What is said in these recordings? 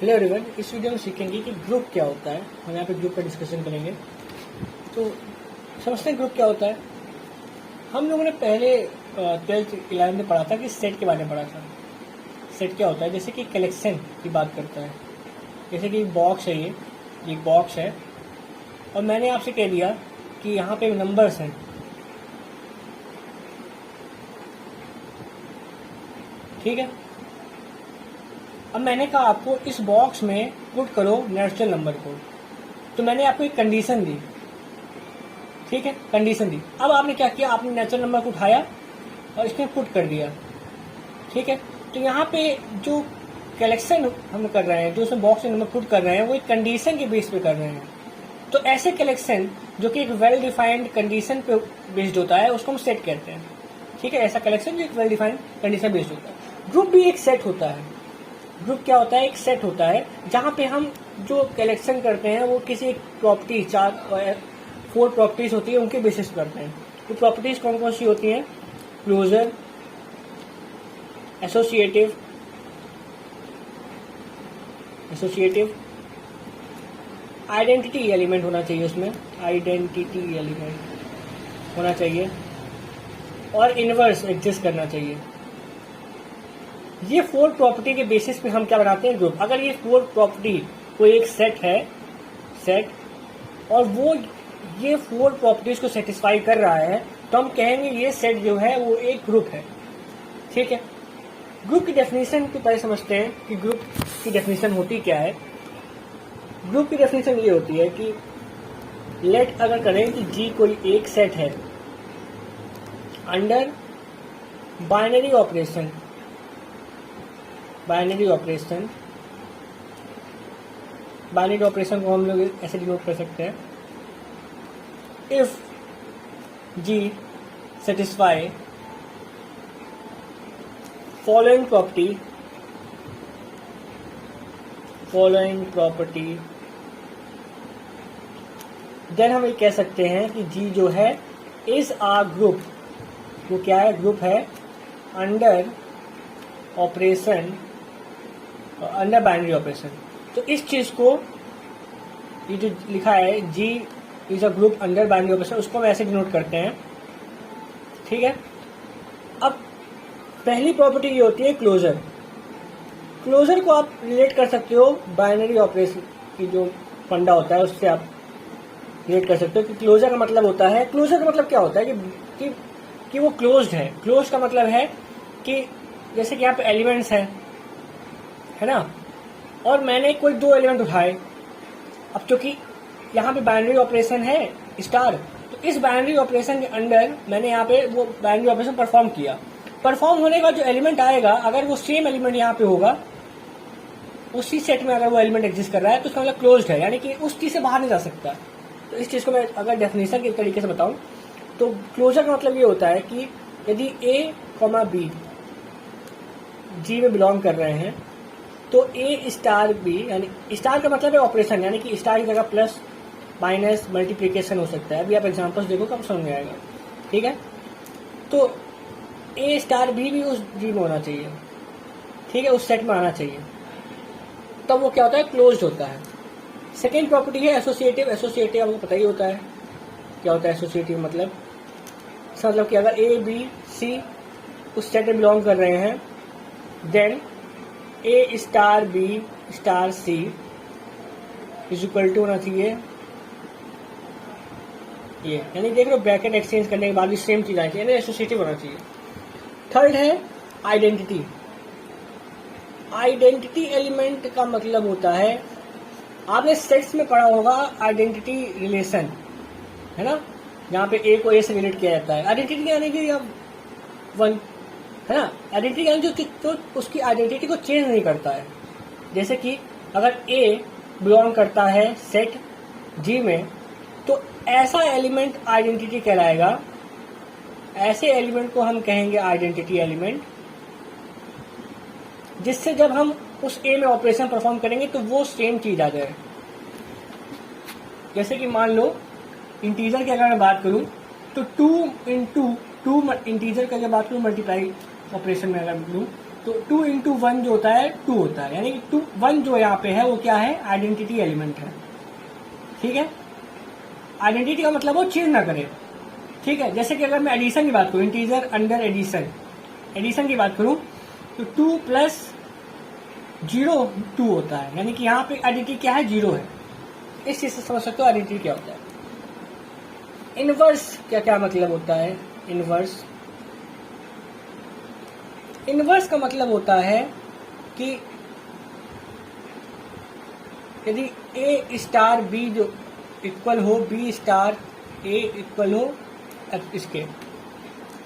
Hello everyone, इस video में सीखेंगे कि ग्रुप क्या होता है। हम यहाँ पे ग्रुप का डिस्कशन करेंगे। तो समझते हैं ग्रुप क्या होता है। हम लोगों ने पहले 12th 11th में पढ़ा था कि सेट के बारे में पढ़ा था। सेट क्या होता है, जैसे कि कलेक्शन की बात करता है। जैसे कि बॉक्स है, ये एक बॉक्स है और मैंने आपसे कह दिया कि यहाँ पे नंबर्स हैं। ठीक है, अब मैंने कहा आपको इस बॉक्स में पुट करो नेचुरल नंबर को। तो मैंने आपको एक कंडीशन दी, ठीक है, कंडीशन दी। अब आपने क्या किया, आपने नेचुरल नंबर को उठाया और इसमें पुट कर दिया। ठीक है, तो यहाँ पे जो कलेक्शन हम कर रहे हैं, जो उसमें बॉक्स में नंबर पुट कर रहे हैं, वो एक कंडीशन के बेस पे कर रहे हैं। तो ऐसे कलेक्शन जो कि एक वेल डिफाइंड कंडीशन पे बेस्ड होता है, उसको हम सेट कहते हैं। ठीक है, ऐसा कलेक्शन जो एक वेल डिफाइंड कंडीशन बेस्ड होता है। ग्रुप भी एक सेट होता है। ग्रुप क्या होता है, एक सेट होता है जहाँ पे हम जो कलेक्शन करते हैं वो किसी एक प्रॉपर्टी, 4 प्रॉपर्टीज होती है, उनके बेसिस करते हैं। तो प्रॉपर्टीज कौन कौन सी होती हैं? क्लोजर, एसोसिएटिव, आइडेंटिटी एलिमेंट होना चाहिए, उसमें आइडेंटिटी एलिमेंट होना चाहिए और इनवर्स एग्जिस्ट करना चाहिए। ये 4 प्रॉपर्टी के बेसिस पे हम क्या बनाते हैं, ग्रुप। अगर ये 4 प्रॉपर्टी कोई एक सेट है, सेट, और वो ये 4 प्रॉपर्टीज को सेटिस्फाई कर रहा है, तो हम कहेंगे ये सेट जो है वो एक ग्रुप है। ठीक है, ग्रुप की डेफिनेशन को पहले समझते हैं कि ग्रुप की डेफिनेशन होती क्या है। ग्रुप की डेफिनेशन ये होती है कि लेट अगर करें कि जी कोई एक सेट है under binary operation, binary operation को हम लोग ऐसे डिनोट कर सकते हैं, if G satisfy following property, then हम ये कह सकते हैं कि जी जो है इज आ ग्रुप। वो क्या है, ग्रुप है under operation, under binary operation. तो इस चीज को, ये जो लिखा है G is a group under binary operation, उसको हम ऐसे डिनोट करते हैं। ठीक है, अब पहली प्रॉपर्टी ये होती है क्लोजर। क्लोजर को आप रिलेट कर सकते हो बाइनरी ऑपरेशन की जो फंडा होता है उससे आप रिलेट कर सकते हो कि क्लोजर का मतलब होता है, क्लोजर का मतलब क्या होता है कि वो क्लोज्ड है। क्लोज का मतलब है कि जैसे कि यहाँ पे एलिमेंट्स है ना, और मैंने कोई 2 एलिमेंट उठाए। अब क्योंकि यहाँ पे बाइनरी ऑपरेशन है स्टार, तो इस बाइनरी ऑपरेशन के अंडर मैंने यहाँ पे वो बाइनरी ऑपरेशन परफॉर्म किया। परफॉर्म होने का जो एलिमेंट आएगा, अगर वो सेम एलिमेंट यहाँ पे होगा, उसी सेट में अगर वो एलिमेंट एग्जिस्ट कर रहा है, तो उसका मतलब क्लोज्ड है, यानी कि उस चीज से बाहर नहीं जा सकता। तो इस चीज को मैं अगर डेफिनेशन के तरीके से बताऊं तो क्लोजर का मतलब ये होता है कि यदि ए कॉमा बी जी में बिलोंग कर रहे हैं, तो ए स्टार बी, यानी स्टार का मतलब है ऑपरेशन, यानी कि स्टार की जगह प्लस माइनस मल्टीप्लिकेशन हो सकता है। अभी आप एग्जांपल्स देखो कब समझ में आएगा। ठीक है, तो ए स्टार भी उस जी में होना चाहिए। ठीक है, उस सेट में आना चाहिए, तब वो क्या होता है, क्लोज्ड होता है। सेकेंड प्रॉपर्टी है एसोसिएटिव। एसोसिएटिव आपको पता ही होता है क्या होता है एसोसिएटिव मतलब। इसका मतलब कि अगर ए बी सी उस सेट में बिलोंग कर रहे हैं, then a star b star c is equal to होना चाहिए ये, यानी देख लो ब्रैकेट एक्सचेंज करने के बाद भी सेम चीज आनी चाहिए, यानी एसोसिएटिव होना चाहिए। थर्ड है आइडेंटिटी। आइडेंटिटी एलिमेंट का मतलब होता है, आपने सेट्स में पढ़ा होगा आइडेंटिटी रिलेशन, है ना, जहाँ पे ए को ए से रिलेट किया जाता है। आइडेंटिटी यानी कि अब वन, है ना, आइडेंटिटी यानी जो उसकी आइडेंटिटी को चेंज नहीं करता है। जैसे कि अगर ए बिलोंग करता है सेट जी में, तो ऐसा एलिमेंट आइडेंटिटी कहलाएगा। ऐसे एलिमेंट को हम कहेंगे आइडेंटिटी एलिमेंट, जिससे जब हम उस ए में ऑपरेशन परफॉर्म करेंगे तो वो सेम चीज आ जाए। जैसे कि मान लो इंटीजर की अगर मैं बात करूं, तो 2 इंटीजर का जब बात करूं मल्टीप्लाई ऑपरेशन में अगर लूँ, तो 2 इंटू 1 जो होता है 2 होता है, यानी कि 1 जो यहाँ पे है वो क्या है, आइडेंटिटी एलिमेंट है। ठीक है, आइडेंटिटी का मतलब वो चेंज ना करे। ठीक है, जैसे कि अगर मैं एडिशन की बात करूँ, इंटीजर अंडर एडिशन की बात करूँ तो 2 प्लस 0 2 होता है, यानी कि यहाँ पे आइडेंटिटी क्या है, 0 है। इस चीज से समझ सकते हो आइडेंटिटी क्या होता है। इनवर्स क्या क्या मतलब होता है, इनवर्स का मतलब होता है कि यदि ए स्टार बी जो इक्वल हो बी स्टार ए इक्वल हो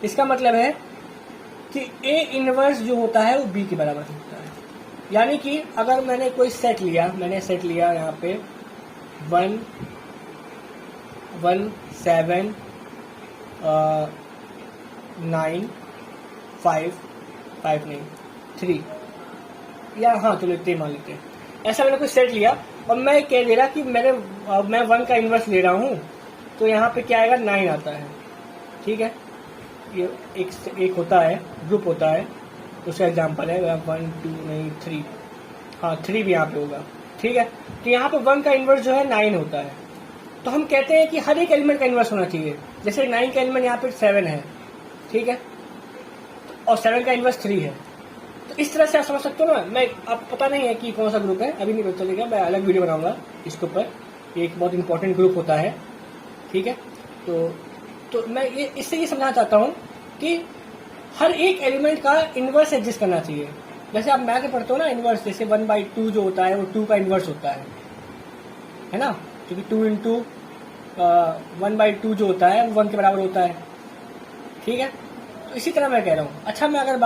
इसका मतलब है कि ए इनवर्स जो होता है वो बी के बराबर होता है। यानी कि अगर मैंने कोई सेट लिया, यहाँ पे 1 1 7 9 5 5 नहीं 3 या हाँ चलो इतने मान लेते हैं। ऐसा मैंने कोई सेट लिया और मैं कह दे रहा कि मैं 1 का इन्वर्स ले रहा हूँ, तो यहाँ पे क्या आएगा, 9 आता है। ठीक है, ये एक होता है, ग्रुप होता है, उसका एग्जांपल है 1 2 नहीं 3, हाँ 3 भी यहाँ पे होगा। ठीक है, तो यहाँ पे 1 का इन्वर्स जो है 9 होता है। तो हम कहते हैं कि हर एक एलिमेंट का इन्वर्स होना चाहिए। जैसे 9 का एलिमेंट यहाँ पे 7 है, ठीक है, और 7 का इन्वर्स 3 है। तो इस तरह से आप समझ सकते हो ना। मैं आप पता नहीं है कि कौन सा ग्रुप है, अभी नहीं पता चलेगा, मैं अलग वीडियो बनाऊंगा इसके ऊपर। ये एक बहुत इंपॉर्टेंट ग्रुप होता है। ठीक है, तो मैं इससे ये समझाना चाहता हूँ कि हर एक एलिमेंट का इन्वर्स एग्जिस्ट करना चाहिए। जैसे आप मैथ में पढ़ते हो ना इन्वर्स, जैसे 1/2 जो होता है वो 2 का इन्वर्स होता है ना, क्योंकि 2 इंटू 1/2 जो होता है वो 1 के बराबर होता है। ठीक है, तो इसी तरह मैं कह रहा हूँ। अच्छा, मैं अगर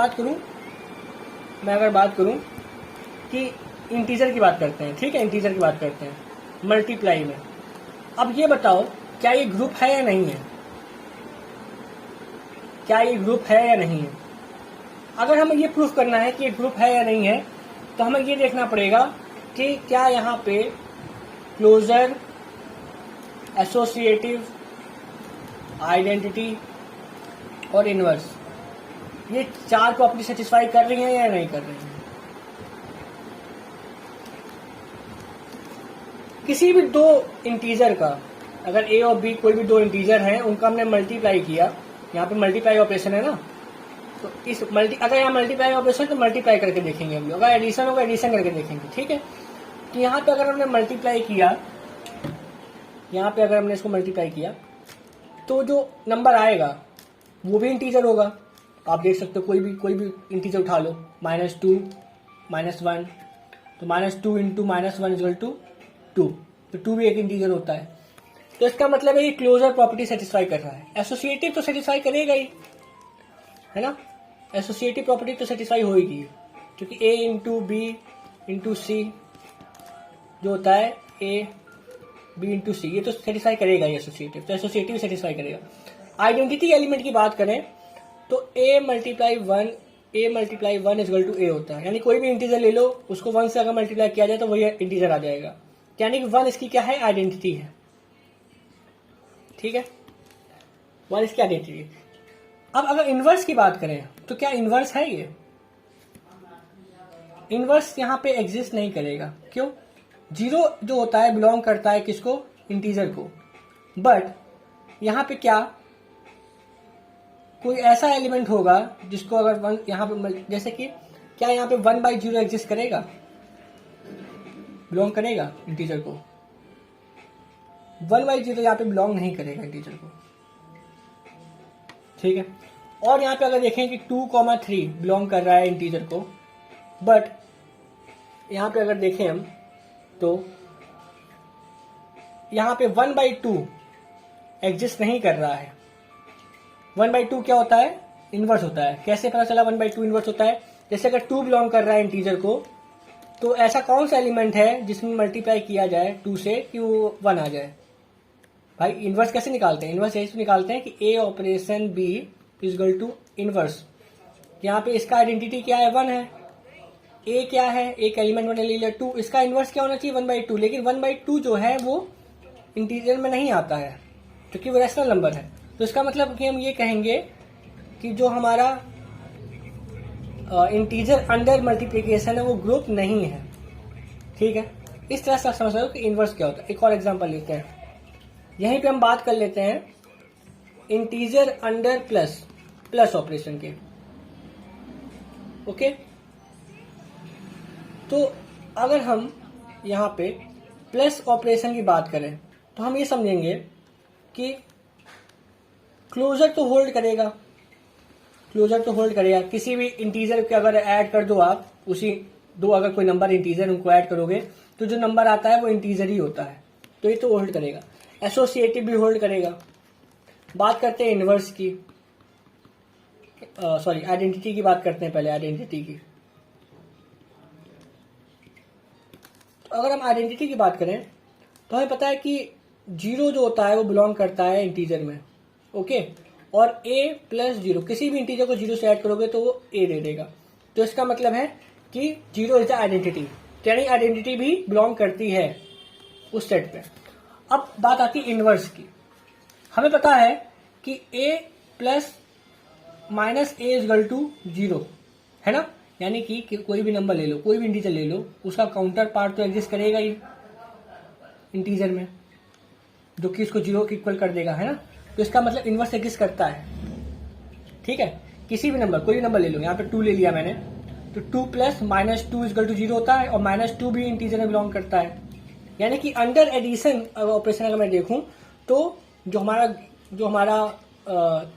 बात करूँ कि इंटीजर की बात करते हैं। ठीक है, इंटीजर की बात करते हैं मल्टीप्लाई में। अब ये बताओ, क्या ये ग्रुप है या नहीं है, अगर हमें ये प्रूफ करना है कि ये ग्रुप है या नहीं है, तो हमें ये देखना पड़ेगा कि क्या यहाँ पे क्लोजर, एसोसिएटिव, आइडेंटिटी और इनवर्स, ये 4 प्रॉपर्टी सेटिस्फाई कर रही हैं या नहीं कर रही हैं। किसी भी 2 इंटीजर का, अगर ए और बी कोई भी 2 इंटीजर हैं, उनका हमने मल्टीप्लाई किया, यहाँ पे मल्टीप्लाई ऑपरेशन है ना, तो अगर यहाँ मल्टीप्लाई ऑपरेशन तो मल्टीप्लाई करके देखेंगे अभी, अगर एडिशन होगा एडिशन करके देखेंगे। ठीक है, तो यहाँ पे अगर हमने मल्टीप्लाई किया, इसको मल्टीप्लाई किया, तो जो नंबर आएगा वो भी इंटीजर होगा। आप देख सकते हो, कोई भी इंटीजर उठा लो, -2 -1, तो -2 इंटू -1 इक्वल टू 2, तो 2 भी एक इंटीजर होता है। तो इसका मतलब है ये क्लोजर प्रॉपर्टी सेटिस्फाई कर रहा है। एसोसिएटिव तो सेटिस्फाई करेगा ही, है ना, एसोसिएटिव प्रॉपर्टी तो सेटिस्फाई होगी, क्योंकि ए इंटू बी इंटू सी जो होता है, ए बी इंटू सी, ये तो सेटिस्फाई करेगा ही एसोसिएटिव, तो एसोसिएटिव सेटिस्फाई करेगा। आइडेंटिटी एलिमेंट की बात करें तो a multiply 1 equal to a होता है, यानी कोई भी इंटीजर ले लो, उसको 1 से अगर मल्टीप्लाई किया जाए तो वही इंटीजर आ जाएगा, यानी कि 1 इसकी क्या है, आइडेंटिटी है। ठीक है, 1 इसकी आइडेंटिटी। अब अगर इनवर्स की बात करें तो क्या इनवर्स है ये, इनवर्स यहाँ पे एग्जिस्ट नहीं करेगा। क्यों, 0 जो होता है बिलोंग करता है किसको, इंटीजर को, बट यहाँ पे क्या कोई ऐसा एलिमेंट होगा जिसको अगर 1 यहाँ पे, जैसे कि क्या यहाँ पे 1/0 एग्जिस्ट करेगा, बिलोंग करेगा इंटीजर को, 1/0 यहाँ पे बिलोंग नहीं करेगा इंटीजर को। ठीक है, और यहाँ पे अगर देखें कि 2,3 बिलोंग कर रहा है इंटीजर को, बट यहाँ पे अगर देखें हम तो यहाँ पे 1/2 एग्जिस्ट नहीं कर रहा है। 1/2 क्या होता है, इनवर्स होता है। कैसे पता चला 1/2 इनवर्स होता है, जैसे अगर 2 बिलोंग कर रहा है इंटीजर को, तो ऐसा कौन सा एलिमेंट है जिसमें मल्टीप्लाई किया जाए 2 से कि वो 1 आ जाए। भाई इनवर्स कैसे निकालते हैं, इनवर्स ऐसे निकालते हैं कि a operation b equal to inverse. यहाँ पे इसका आइडेंटिटी क्या है, 1 है, ए क्या है, एक एलिमेंट मैंने ले लिया 2, इसका इनवर्स क्या होना चाहिए 1/2, लेकिन 1/2 जो है वो इंटीजर में नहीं आता है क्योंकि वो रैशनल नंबर है। तो इसका मतलब कि हम ये कहेंगे कि जो हमारा इंटीजर अंडर मल्टीप्लिकेशन है वो ग्रुप नहीं है। ठीक है, इस तरह से आप समझ रहे हो कि इनवर्स क्या होता है। एक और एग्जांपल लेते हैं, यहीं पे हम बात कर लेते हैं इंटीजर अंडर प्लस ऑपरेशन के। ओके, तो अगर हम यहाँ पे प्लस ऑपरेशन की बात करें तो हम ये समझेंगे कि क्लोजर तो होल्ड करेगा, किसी भी इंटीजर के अगर ऐड कर दो आप, उसी दो अगर कोई नंबर इंटीजर उनको ऐड करोगे तो जो नंबर आता है वो इंटीजर ही होता है, तो ये तो होल्ड करेगा। एसोसिएटिव भी होल्ड करेगा। बात करते हैं इनवर्स की, सॉरी आइडेंटिटी की बात करते हैं पहले, आइडेंटिटी की। तो अगर हम आइडेंटिटी की बात करें तो हमें पता है कि 0 जो होता है वो बिलोंग करता है इंटीजर में। ओके, और a प्लस 0, किसी भी इंटीजर को 0 से ऐड करोगे तो वो a दे देगा। तो इसका मतलब है कि 0 इज द आइडेंटिटी, यानी आइडेंटिटी भी बिलोंग करती है उस सेट पे। अब बात आती है इनवर्स की। हमें पता है कि a plus minus a is equal to 0 है ना, यानी कि कोई भी नंबर ले लो, कोई भी इंटीजर ले लो, उसका काउंटर पार्ट तो एग्जिस्ट करेगा ही इंटीजर में, जो कि इसको 0 के इक्वल कर देगा, है ना। तो इसका मतलब इनवर्स एग्जिस्ट करता है। ठीक है, किसी भी नंबर, कोई भी नंबर ले लो, यहाँ पे 2 ले लिया मैंने, तो 2 प्लस माइनस 2 इजगल टू 0 होता है, और -2 भी इंटीजर में बिलोंग करता है। यानी कि अंडर एडिशन ऑपरेशन अगर मैं देखूं तो जो हमारा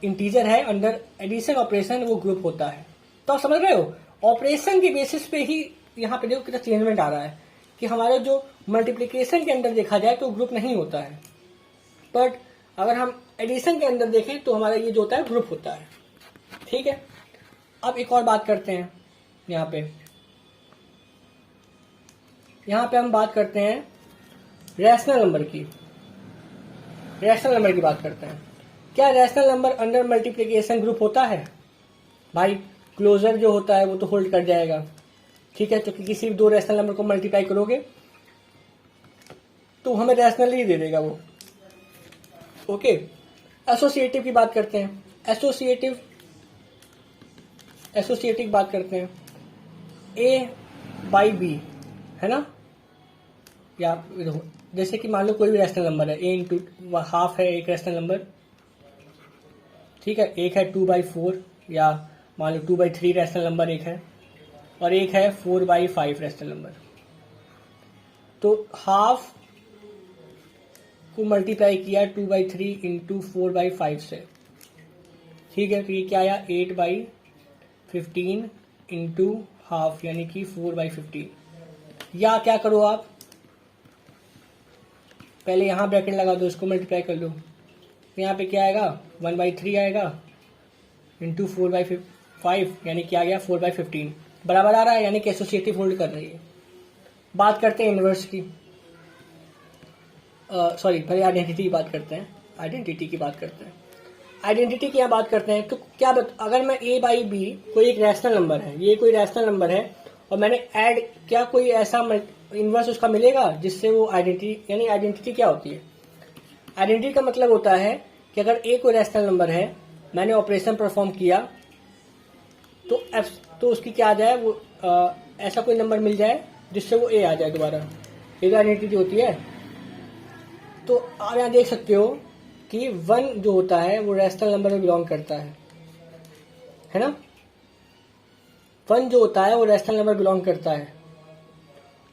इंटीजर है अंडर एडिशन ऑपरेशन वो ग्रुप होता है। तो आप समझ रहे हो, ऑपरेशन के बेसिस पे ही यहाँ पे देखो कितना चेंजमेंट आ रहा है कि हमारा जो मल्टीप्लिकेशन के अंदर देखा जाए तो ग्रुप नहीं होता है, बट अगर हम एडिशन के अंदर देखें तो हमारा ये जो होता है ग्रुप होता है। ठीक है, अब एक और बात करते हैं, यहाँ पे हम बात करते हैं रैशनल नंबर की। बात करते हैं, क्या rational number under multiplication group होता है? भाई क्लोजर जो होता है वो तो होल्ड कर जाएगा। ठीक है, क्योंकि किसी भी 2 रैशनल नंबर को मल्टीप्लाई करोगे तो हमें रैशनल ही दे देगा वो। ओके, एसोसिएटिव की बात करते हैं। एसोसिएटिव की बात करते हैं, a बाई बी, है ना, या जैसे कि मान लो कोई भी रैशनल नंबर है, a इंटू हाफ है एक रैशनल नंबर। ठीक है, एक है 2/4, या मान लो 2/3 रैशनल नंबर एक है, और एक है 4/5 रैशनल नंबर। तो हाफ को मल्टीप्लाई किया 2/3 इंटू 4/5 से। ठीक है, तो ये क्या आया 8/15 इंटू हाफ, यानी कि 4/15। या क्या करो आप, पहले यहां ब्रैकेट लगा दो, इसको मल्टीप्लाई कर लो, तो यहाँ पे क्या आएगा 1/3 आएगा इंटू 4/5, यानी क्या आ गया 4/15 बराबर आ रहा है, यानी कि एसोसिएटिव होल्ड कर रही है। बात करते हैं इनवर्स की, सॉरी पहले आइडेंटिटी की बात करते हैं। आइडेंटिटी की यहाँ बात करते हैं, तो क्या अगर मैं a बाई बी कोई एक रैशनल नंबर है, ये कोई रैशनल नंबर है, और मैंने ऐड, क्या कोई ऐसा इनवर्स उसका मिलेगा जिससे वो आइडेंटिटी, यानी आइडेंटिटी क्या होती है? आइडेंटिटी का मतलब होता है कि अगर a कोई रैशनल नंबर है, मैंने ऑपरेशन परफॉर्म किया तो उसकी क्या आ जाए, वो ऐसा कोई नंबर मिल जाए जिससे वो a आ जाए दोबारा, ये आइडेंटिटी होती है। तो आप यहाँ देख सकते हो कि 1 जो होता है वो रैशनल नंबर में बिलोंग करता है ना। 1 जो होता है वो रैशनल नंबर बिलोंग करता है,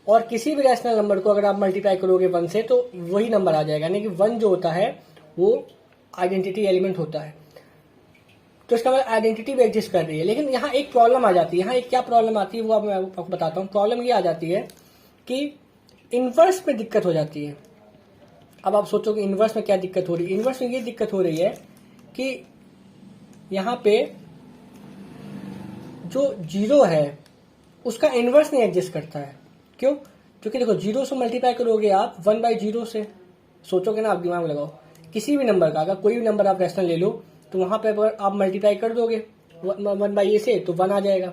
और किसी भी रैशनल नंबर को अगर आप मल्टीप्लाई करोगे 1 से तो वही नंबर आ जाएगा, यानी कि 1 जो होता है वो आइडेंटिटी एलिमेंट होता है। तो इसका मतलब आइडेंटिटी भी एग्जिस्ट कर रही है। लेकिन यहाँ एक प्रॉब्लम आ जाती है, यहाँ एक क्या प्रॉब्लम आती है वो अब मैं आपको बताता हूँ। प्रॉब्लम ये आ जाती है कि इनवर्स में दिक्कत हो जाती है। अब आप सोचो कि इनवर्स में क्या दिक्कत हो रही है। इनवर्स में ये दिक्कत हो रही है कि यहाँ पे जो 0 है उसका इनवर्स नहीं एग्जिस्ट करता है। क्यों? क्योंकि देखो 0 से मल्टीप्लाई करोगे आप 1/0 से, सोचोगे ना, आप दिमाग लगाओ, किसी भी नंबर का, अगर कोई भी नंबर आप रैशनल ले लो तो वहां पे अगर आप मल्टीप्लाई कर दोगे 1/a से तो 1 आ जाएगा।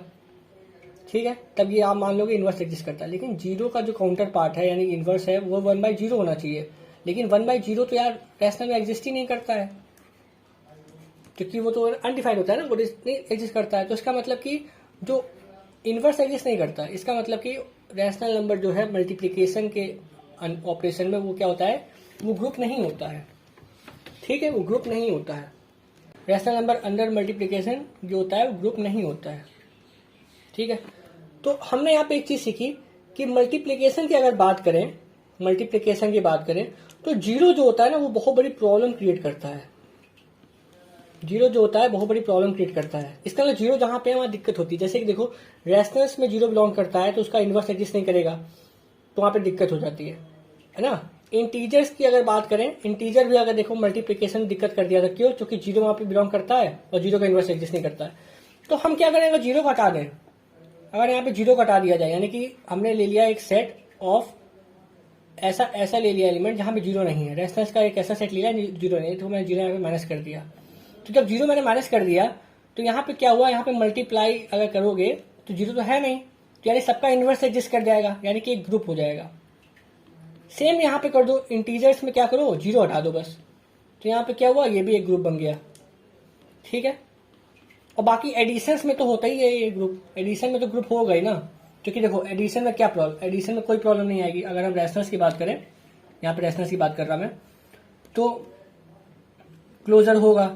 ठीक है, तब ये आप मान लोगे इनवर्स एग्जिस्ट करता है। लेकिन 0 का जो काउंटर पार्ट है यानी इनवर्स है वो 1/0 होना चाहिए, लेकिन 1/0 तो यार रैशनल में एग्जिस्ट ही नहीं करता है, क्योंकि वो तो अनडिफाइंड होता है ना, वो नहीं एग्जिस्ट करता है। तो इसका मतलब कि जो इन्वर्स एग्जिस्ट नहीं करता, इसका मतलब कि रैशनल नंबर जो है मल्टीप्लिकेशन के ऑपरेशन में वो क्या होता है, वो ग्रुप नहीं होता है। ठीक है, वो ग्रुप नहीं होता है। रैशनल नंबर अंडर मल्टीप्लिकेशन जो होता है वो ग्रुप नहीं होता है। ठीक है, तो हमने यहाँ पे एक चीज सीखी कि मल्टीप्लिकेशन की अगर बात करें, मल्टीप्लिकेशन की बात करें तो जीरो जो होता है ना वो बहुत बड़ी प्रॉब्लम क्रिएट करता है। जीरो जो होता है बहुत बड़ी प्रॉब्लम क्रिएट करता है। इसका मतलब जीरो जहां पे है वहां दिक्कत होती है। जैसे कि देखो रैशनल्स में जीरो बिलोंग करता है तो उसका इन्वर्स एग्जिस्ट नहीं करेगा, तो वहां पे दिक्कत हो जाती है ना। इंटीजर्स की अगर बात करें, इंटीजर भी अगर देखो मल्टीप्लिकेशन दिक्कत कर दिया था, क्यों? क्योंकि जीरो वहां पे बिलोंग करता है और जीरो का इन्वर्स एग्जिस्ट नहीं करता है। तो हम क्या करें, अगर जीरो को हटा दें, अगर यहाँ पे जीरो को हटा दिया जाए, यानी कि हमने ले लिया एक सेट ऑफ ऐसा ले लिया एलिमेंट जहां पे जीरो नहीं है, रेफरेंस का एक ऐसा सेट लिया जीरो नहीं, तो मैंने जीरो यहाँ पे माइनस कर दिया। तो जब जीरो मैंने माइनस कर दिया तो यहाँ पे क्या हुआ, यहाँ पे मल्टीप्लाई अगर करोगे तो जीरो तो है नहीं, तो यानी सबका इन्वर्स एग्जिस्ट कर जाएगा, यानी कि एक ग्रुप हो जाएगा। सेम यहाँ पे कर दो, इंटीजर्स में क्या करो, जीरो हटा दो बस, तो यहाँ पे क्या हुआ, ये भी एक ग्रुप बन गया। ठीक है, और बाकी एडिशंस में तो होता ही है ये ग्रुप, एडिशन में तो ग्रुप होगा ही ना, क्योंकि देखो एडिशन में क्या प्रॉब्लम, एडिशन में कोई प्रॉब्लम नहीं आएगी। अगर हम रेशनल्स की बात करें, यहाँ पे रेशनल्स की बात कर रहा मैं, तो क्लोजर होगा,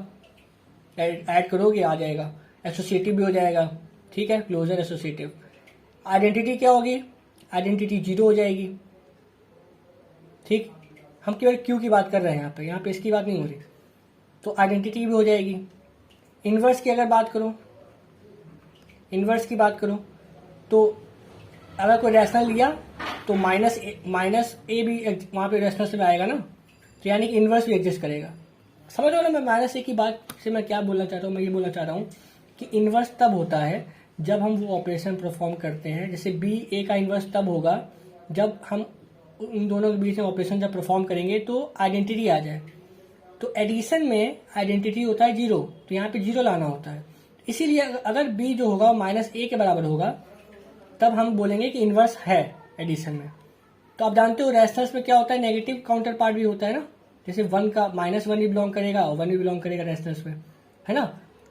ऐड करोगे आ जाएगा, एसोसिएटिव भी हो जाएगा। ठीक है, क्लोजर एसोसिएटिव। आइडेंटिटी क्या होगी, आइडेंटिटी जीरो हो जाएगी। ठीक, हम केवल क्यू की बात कर रहे हैं यहाँ पे इसकी बात नहीं हो रही, तो आइडेंटिटी भी हो जाएगी। इन्वर्स की अगर बात करो, इन्वर्स की बात करो तो अगर कोई रैशनल लिया तो माइनस ए भी वहां पे रैशनल में आएगा ना, तो यानी कि इन्वर्स भी एग्जिस्ट करेगा। समझ लो ना, मैं माइनस ए की बात से मैं क्या बोलना चाहता हूँ, मैं ये बोलना चाह रहा हूँ कि इन्वर्स तब होता है जब हम वो ऑपरेशन परफॉर्म करते हैं, जैसे बी ए का इन्वर्स तब होगा जब हम उन दोनों के बीच में ऑपरेशन जब परफॉर्म करेंगे तो आइडेंटिटी आ जाए। तो एडिशन में आइडेंटिटी होता है जीरो, तो यहाँ पे जीरो लाना होता है। इसीलिए अगर बी जो होगा माइनस ए के बराबर होगा तब हम बोलेंगे कि इन्वर्स है एडिशन में। तो आप जानते हो रैशनल्स में क्या होता है, नेगेटिव काउंटर पार्ट भी होता है ना, जैसे वन का माइनस वन भी बिलोंग करेगा और वन भी बिलोंग करेगा रैशनल्स में, है ना।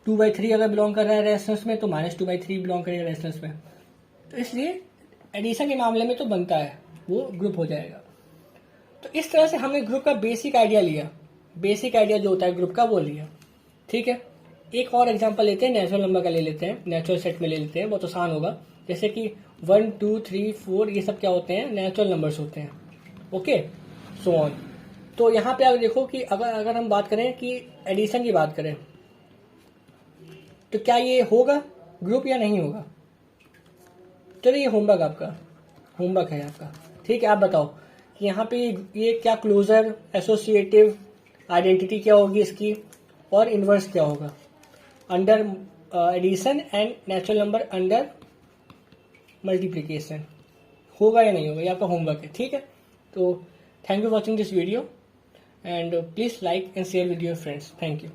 2/3 अगर बिलोंग कर रहा है रैशनल्स में तो -2/3 बिलोंग करेगा रैशनल्स में। तो इसलिए एडिशन के मामले में तो बनता है, वो ग्रुप हो जाएगा। तो इस तरह से हमने ग्रुप का बेसिक आइडिया लिया, बेसिक आइडिया जो होता है ग्रुप का वो लिया। ठीक है, एक और एग्जांपल लेते हैं, नेचुरल नंबर का ले लेते हैं, नेचुरल सेट में ले लेते हैं, बहुत आसान होगा। जैसे कि 1 2 3 4 ये सब क्या होते हैं, नेचुरल नंबर्स होते हैं। Okay, so on. तो यहाँ पे आप देखो कि अगर हम बात करें कि एडिशन की बात करें तो क्या ये होगा ग्रुप या नहीं होगा। चलिए ये होमवर्क आपका, होमवर्क है आपका। ठीक है, आप बताओ कि यहाँ पे ये क्या क्लोजर, एसोसिएटिव, आइडेंटिटी क्या होगी इसकी, और इन्वर्स क्या होगा under addition and natural number under multiplication, होगा या नहीं होगा, ये आपका होमवर्क है। ठीक है, तो thank you watching this video and please like and share with your friends. Thank you.